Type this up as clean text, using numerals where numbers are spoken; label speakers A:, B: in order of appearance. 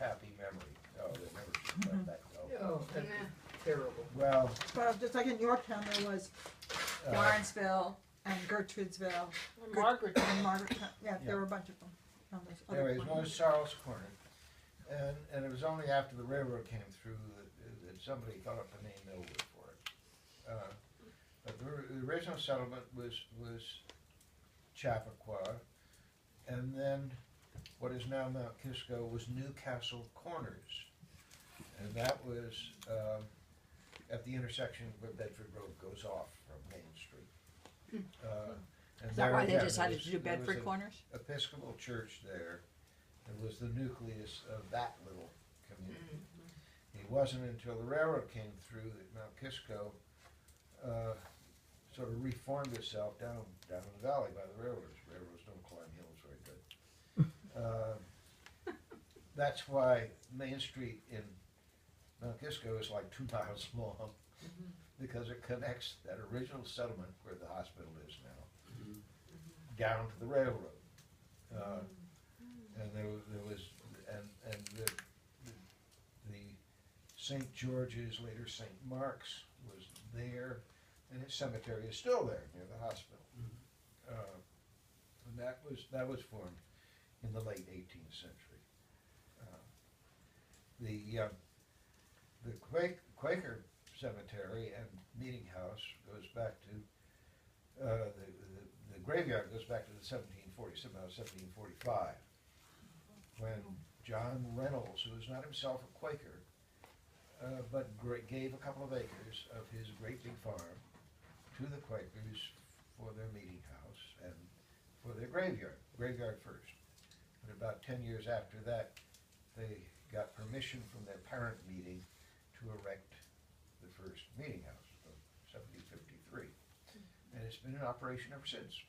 A: happy memory. Oh, they never should let that go.
B: Oh, that's terrible.
A: Well,
C: Well, just like in Yorktown, there was Lawrenceville and Gertrude'sville.
D: Margaret.
C: And Margarettown, yeah,
A: Yeah.
C: there were a bunch of them on those other
A: anyways, one
C: corners.
A: was Charles Corner. And it was only after the railroad came through that somebody thought up the name Millwood for it. But the original settlement was Chappaqua, and then what is now Mount Kisco was Newcastle Corners. And that was at the intersection where Bedford Road goes off from Main Street. And
D: Is that why they
A: there
D: decided to do
A: there was
D: Bedford
A: an
D: Corners?
A: Episcopal church there. It was the nucleus of that little community. It wasn't until the railroad came through that Mount Kisco sort of reformed itself down in the valley by the railroads. Railroads don't climb hills very good. That's why Main Street in Mount Kisco is like 2 miles long, because it connects that original settlement where the hospital is now down to the railroad. And there was the St. George's, later St. Mark's, was there, and its cemetery is still there near the hospital. And that was formed in the late 18th century. The Quaker cemetery and meeting house goes back to the graveyard goes back to the 1745, when John Reynolds, who was not himself a Quaker, but gave a couple of acres of his great big farm to the Quakers for their meeting house and for their graveyard first. And about 10 years after that, they got permission from their parent meeting to erect the first meeting house of 1753. And it's been in operation ever since.